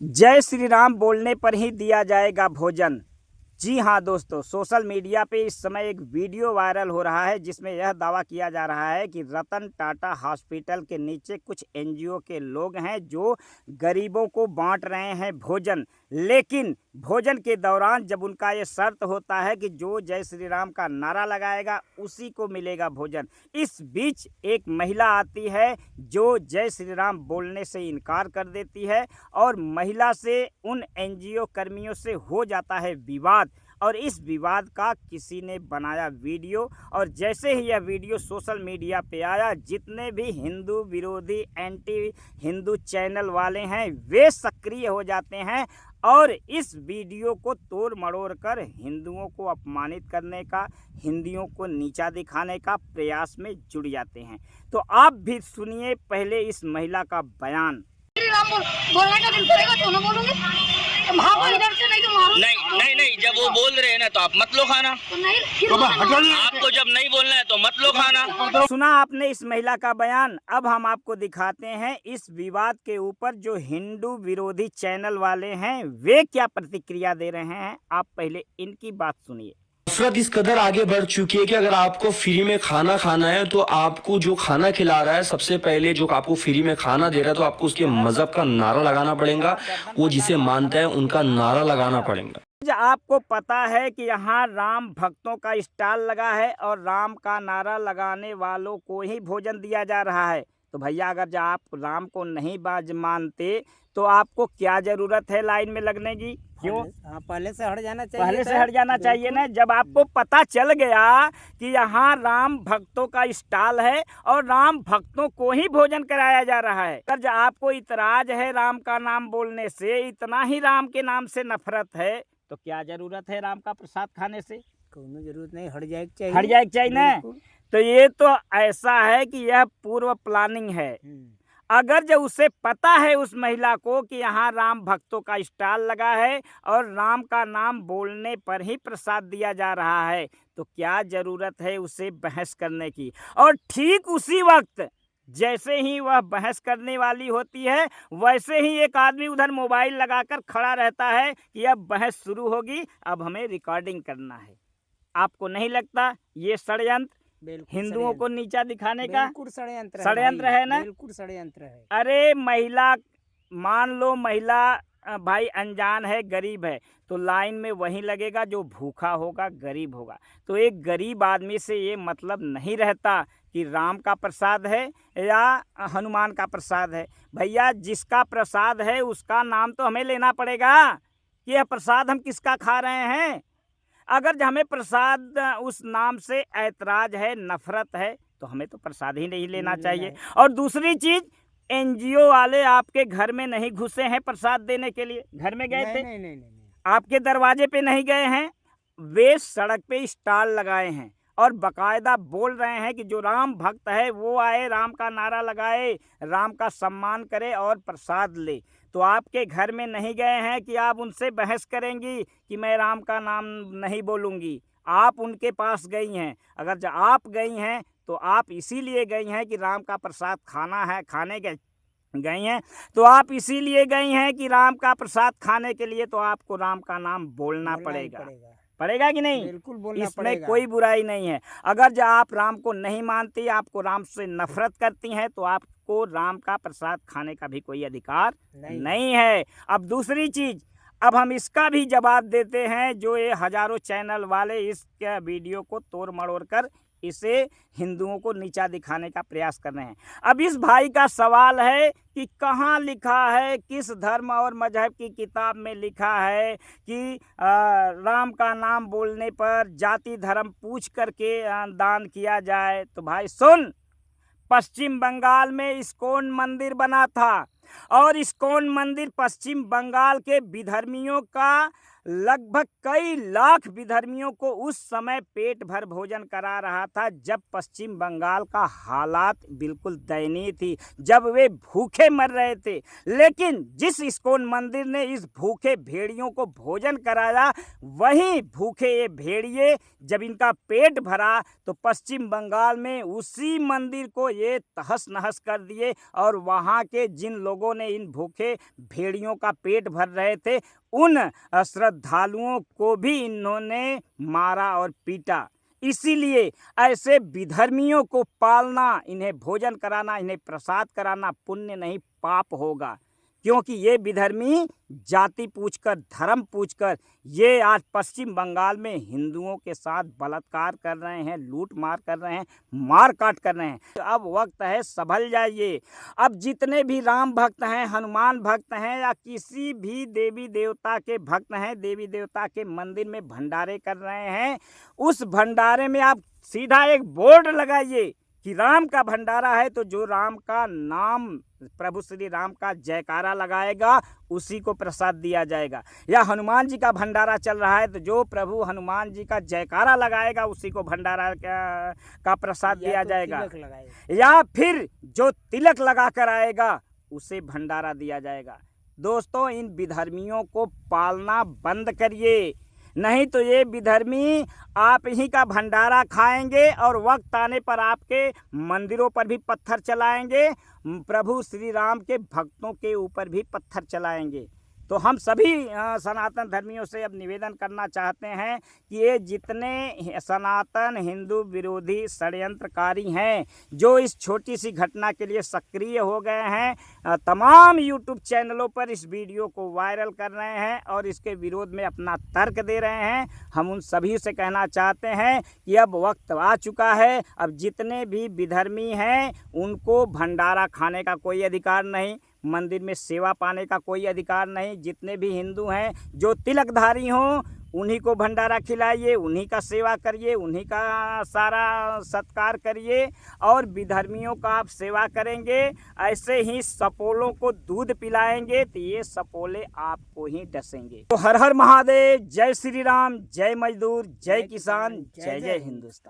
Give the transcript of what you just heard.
जय श्री राम बोलने पर ही दिया जाएगा भोजन। जी हाँ दोस्तों, सोशल मीडिया पे इस समय एक वीडियो वायरल हो रहा है जिसमें यह दावा किया जा रहा है कि रतन टाटा हॉस्पिटल के नीचे कुछ एनजीओ के लोग हैं जो गरीबों को बांट रहे हैं भोजन। लेकिन भोजन के दौरान जब उनका ये शर्त होता है कि जो जय श्री राम का नारा लगाएगा उसी को मिलेगा भोजन। इस बीच एक महिला आती है जो जय श्री राम बोलने से इनकार कर देती है और महिला से उन एनजीओ कर्मियों से हो जाता है विवाद। और इस विवाद का किसी ने बनाया वीडियो, और जैसे ही यह वीडियो सोशल मीडिया पे आया, जितने भी हिंदू विरोधी एंटी हिंदू चैनल वाले हैं वे सक्रिय हो जाते हैं और इस वीडियो को तोड़ मरोड़ कर हिंदुओं को अपमानित करने का, हिंदुओं को नीचा दिखाने का प्रयास में जुड़ जाते हैं। तो आप भी सुनिए पहले इस महिला का बयान। बोलने का दिल करेगा तो ना बोलूंगी, तो भागो इधर से, नहीं तो मारो। नहीं, जब वो बोल रहे हैं ना तो आप मत लो खाना। तो नहीं, फिर आपको जब नहीं बोलना है तो मत लो खाना। सुना आपने इस महिला का बयान। अब हम आपको दिखाते हैं इस विवाद के ऊपर जो हिंदू विरोधी चैनल वाले हैं वे क्या प्रतिक्रिया दे रहे हैं। आप पहले इनकी बात सुनिए। नफरत इस कदर आगे बढ़ चुकी है कि अगर आपको फ्री में खाना खाना है तो आपको जो खाना खिला रहा है, सबसे पहले जो आपको फ्री में खाना दे रहा है, तो आपको उसके मजहब का नारा लगाना पड़ेगा। वो जिसे मानता है उनका नारा लगाना पड़ेगा। आपको पता है कि यहाँ राम भक्तों का स्टॉल लगा है और राम का नारा लगाने वालों को ही भोजन दिया जा रहा है। तो भैया, अगर जब आप राम को नहीं मानते तो आपको क्या जरूरत है लाइन में लगने की? क्यों? पहले से हट जाना चाहिए। पहले से हट जाना चाहिए ना। जब आपको पता चल गया कि यहाँ राम भक्तों का स्टॉल है और राम भक्तों को ही भोजन कराया जा रहा है, अगर जब आपको इतराज है राम का नाम बोलने से, इतना ही राम के नाम से नफरत है, तो क्या जरूरत है राम का प्रसाद खाने से? कोई जरूरत नहीं, हट जाए चाहिए। हट जाए चाहिए ना। तो ये तो ऐसा है कि यह पूर्व प्लानिंग है। अगर जब उसे पता है उस महिला को कि यहाँ राम भक्तों का स्टॉल लगा है और राम का नाम बोलने पर ही प्रसाद दिया जा रहा है, तो क्या जरूरत है उसे बहस करने की? और ठीक उसी वक्त जैसे ही वह बहस करने वाली होती है, वैसे ही एक आदमी उधर मोबाइल लगाकर खड़ा रहता है कि अब बहस शुरू होगी, अब हमें रिकॉर्डिंग करना है। आपको नहीं लगता ये षड्यंत्र हिंदुओं को नीचा दिखाने का षड्यंत्र है ना? बिल्कुल षड्यंत्र है। अरे महिला, मान लो महिला भाई अनजान है, गरीब है, तो लाइन में वही लगेगा जो भूखा होगा, गरीब होगा। तो एक गरीब आदमी से ये मतलब नहीं रहता कि राम का प्रसाद है या हनुमान का प्रसाद है। भैया, जिसका प्रसाद है उसका नाम तो हमें लेना पड़ेगा कि यह प्रसाद हम किसका खा रहे हैं। अगर हमें प्रसाद उस नाम से ऐतराज है, नफरत है, तो हमें तो प्रसाद ही नहीं लेना चाहिए। और दूसरी चीज़, एनजीओ वाले आपके घर में नहीं घुसे हैं प्रसाद देने के लिए? घर में गए थे? नहीं। आपके दरवाजे पे नहीं गए हैं। वे सड़क पे स्टॉल लगाए हैं और बकायदा बोल रहे हैं कि जो राम भक्त है वो आए, राम का नारा लगाए, राम का सम्मान करे और प्रसाद ले। तो आपके घर में नहीं गए हैं कि आप उनसे बहस करेंगी कि मैं राम का नाम नहीं बोलूँगी। आप उनके पास गई हैं। अगर जब आप गई हैं तो आप इसीलिए गई हैं कि राम का प्रसाद खाना है, खाने के गई हैं, तो आप इसीलिए गई हैं कि राम का प्रसाद खाने के लिए तो आपको राम का नाम बोलना पड़ेगा कि नहीं? बिल्कुल बोलना इसमें पड़ेगा। कोई बुराई नहीं है। अगर जब आप राम को नहीं मानती, आपको राम से नफरत करती हैं, तो आपको राम का प्रसाद खाने का भी कोई अधिकार नहीं है। अब दूसरी चीज़, अब हम इसका भी जवाब देते हैं जो ये हजारों चैनल वाले इस वीडियो को तोड़ मरोड़ कर इसे हिंदुओं को नीचा दिखाने का प्रयास कर रहे हैं। अब इस भाई का सवाल है कि कहाँ लिखा है, किस धर्म और मजहब की किताब में लिखा है कि राम का नाम बोलने पर जाति धर्म पूछ करके दान किया जाए? तो भाई सुन, पश्चिम बंगाल में इस्कॉन मंदिर बना था और इस्कॉन मंदिर पश्चिम बंगाल के विधर्मियों का लगभग कई लाख विधर्मियों को उस समय पेट भर भोजन करा रहा था जब पश्चिम बंगाल का हालात बिल्कुल दयनीय थी, जब वे भूखे मर रहे थे। लेकिन जिस इस्कॉन मंदिर ने इस भूखे भेड़ियों को भोजन कराया, वही भूखे ये भेड़िए जब इनका पेट भरा तो पश्चिम बंगाल में उसी मंदिर को ये तहस नहस कर दिए और वहाँ के जिन लोगों ने इन भूखे भेड़ियों का पेट भर रहे थे उन श्रद्धालुओं को भी इन्होंने मारा और पीटा। इसीलिए ऐसे विधर्मियों को पालना, इन्हें भोजन कराना, इन्हें प्रसाद कराना पुण्य नहीं पाप होगा, क्योंकि ये विधर्मी जाति पूछकर, धर्म पूछकर ये आज पश्चिम बंगाल में हिंदुओं के साथ बलात्कार कर रहे हैं, लूट मार कर रहे हैं, मार काट कर रहे हैं। तो अब वक्त है संभल जाइए। अब जितने भी राम भक्त हैं, हनुमान भक्त हैं या किसी भी देवी देवता के भक्त हैं, देवी देवता के मंदिर में भंडारे कर रहे हैं, उस भंडारे में आप सीधा एक बोर्ड लगाइए कि राम का भंडारा है, तो जो राम का नाम, प्रभु श्री राम का जयकारा लगाएगा उसी को प्रसाद दिया जाएगा। या हनुमान जी का भंडारा चल रहा है तो जो प्रभु हनुमान जी का जयकारा लगाएगा उसी को भंडारा का प्रसाद दिया जाएगा। या फिर जो तिलक लगा कर आएगा उसे भंडारा दिया जाएगा। दोस्तों, इन विधर्मियों को पालना बंद करिए, नहीं तो ये विधर्मी आप ही का भंडारा खाएंगे और वक्त आने पर आपके मंदिरों पर भी पत्थर चलाएंगे, प्रभु श्री राम के भक्तों के ऊपर भी पत्थर चलाएंगे। तो हम सभी सनातन धर्मियों से अब निवेदन करना चाहते हैं कि ये जितने सनातन हिंदू विरोधी षड्यंत्रकारी हैं जो इस छोटी सी घटना के लिए सक्रिय हो गए हैं, तमाम यूट्यूब चैनलों पर इस वीडियो को वायरल कर रहे हैं और इसके विरोध में अपना तर्क दे रहे हैं, हम उन सभी से कहना चाहते हैं कि अब वक्त आ चुका है। अब जितने भी विधर्मी हैं उनको भंडारा खाने का कोई अधिकार नहीं, मंदिर में सेवा पाने का कोई अधिकार नहीं। जितने भी हिंदू हैं जो तिलकधारी हों उन्हीं को भंडारा खिलाइए, उन्हीं का सेवा करिए, उन्हीं का सारा सत्कार करिए और विधर्मियों का आप सेवा करेंगे, ऐसे ही सपोलों को दूध पिलाएंगे तो ये सपोले आपको ही डसेंगे। तो हर हर महादेव, जय श्री राम, जय मजदूर, जय किसान, जय जय हिंदुस्तान।